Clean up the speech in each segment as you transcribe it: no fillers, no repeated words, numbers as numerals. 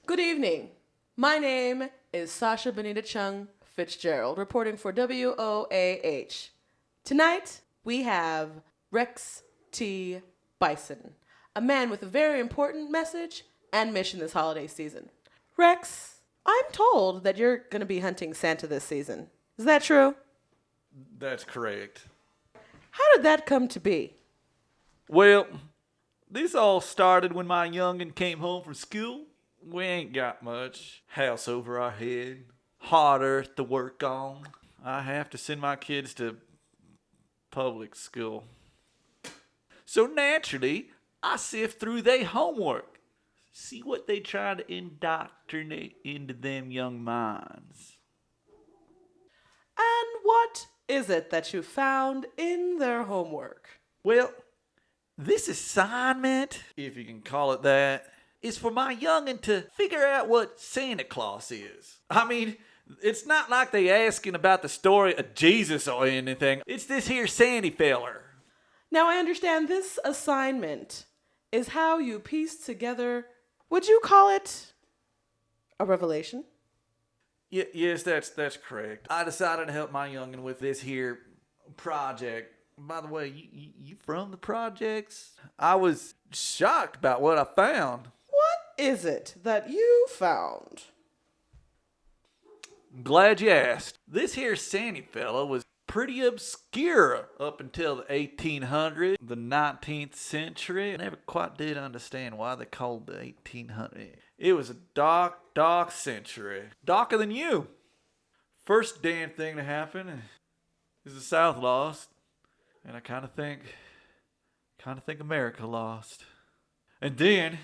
Good evening. My name is Sasha Benita Chun Fitzgerald, reporting for W.O.A.H. Tonight, we have Rex T Bison, a man with a very important message and mission this holiday season. Rex, I'm told that you're going to be hunting Santa this season. Is that true? That's correct. How did that come to be? Well, this all started when my youngin' came home from school. We ain't got much. House over our head. Hard earth to work on. I have to send my kids to public school. So naturally, I sift through their homework. See what they try to indoctrinate into them young minds. And what is it that you found in their homework? Well, this assignment, if you can call it that, is for my youngin' to figure out what Santa Claus is. I mean, it's not like they asking about the story of Jesus or anything. It's this here Sandy feller. Now, I understand this assignment is how you piece together, would you call it a revelation? Yes, that's correct. I decided to help my youngin' with this here project. By the way, you from the projects? I was shocked about what I found. What is it that you found? I'm glad you asked. This here Sandy fella was pretty obscure up until the 1800s, the 19th century. I never quite did understand why they called the 1800s. It was a dark century. Darker than you. First damn thing to happen is the South lost. And I kind of think America lost. And then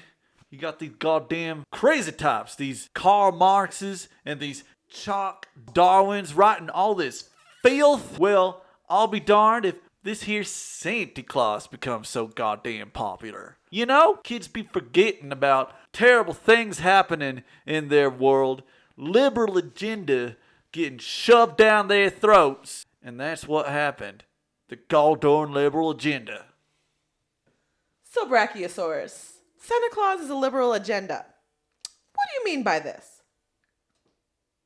you got these goddamn crazy types, these Karl Marxes and these Chuck Darwins writing all this filth. Well, I'll be darned if this here Santa Claus becomes so goddamn popular. You know, kids be forgetting about terrible things happening in their world, liberal agenda getting shoved down their throats, and that's what happened. The goddamn liberal agenda. So, Brachiosaurus, Santa Claus is a liberal agenda. What do you mean by this?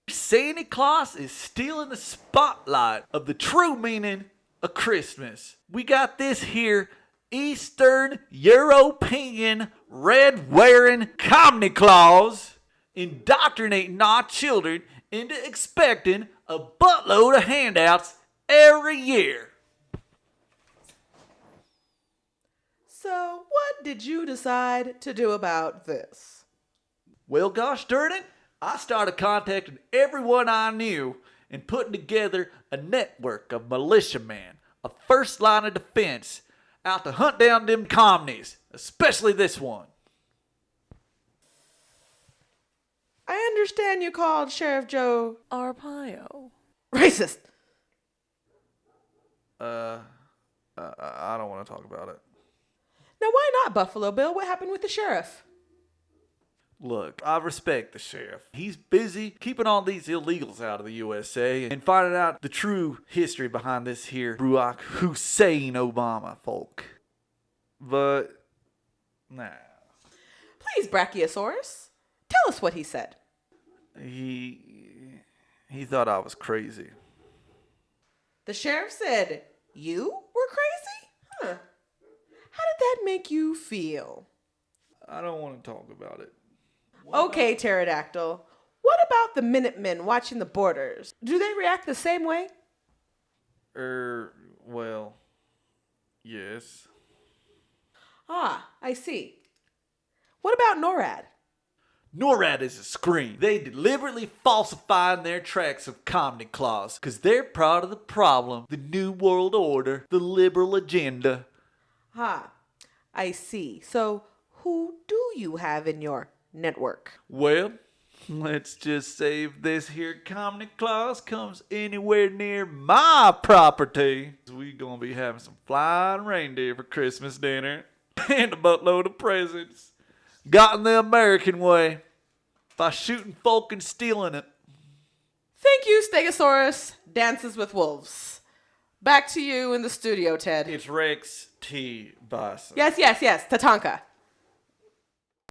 Santa Claus is still in the spotlight of the true meaning of Christmas. We got this here Eastern European red-wearing Comnie Clause indoctrinating our children into expecting a buttload of handouts every year. So, what did you decide to do about this? Well, gosh darn it, I started contacting everyone I knew and putting together a network of militiamen, a first line of defense, out to hunt down them communies, especially this one. I understand you called Sheriff Joe Arpaio racist. I don't want to talk about it. Now, why not, Buffalo Bill? What happened with the sheriff? Look, I respect the sheriff. He's busy keeping all these illegals out of the USA and finding out the true history behind this here Barack Hussein Obama folk. But, nah. Please, Brachiosaurus, tell us what he said. He thought I was crazy. The sheriff said you were crazy? Huh. How did that make you feel? I don't want to talk about it. Okay, Pterodactyl. What about the Minutemen watching the borders? Do they react the same way? Well, yes. Ah, I see. What about NORAD? NORAD is a scream. They deliberately falsifying their tracks of Comnie Clause because they're part of the problem, the New World Order, the liberal agenda. Ah, I see. So, who do you have in your network? Well, let's just say if this here Comnie Clause comes anywhere near my property, we gonna be having some flying reindeer for Christmas dinner and a buttload of presents. Got in the American way by shooting folk and stealing it. Thank you, Stegosaurus. Dances with Wolves. Back to you in the studio, Ted. It's Rex T Bison. Yes, Tatanka.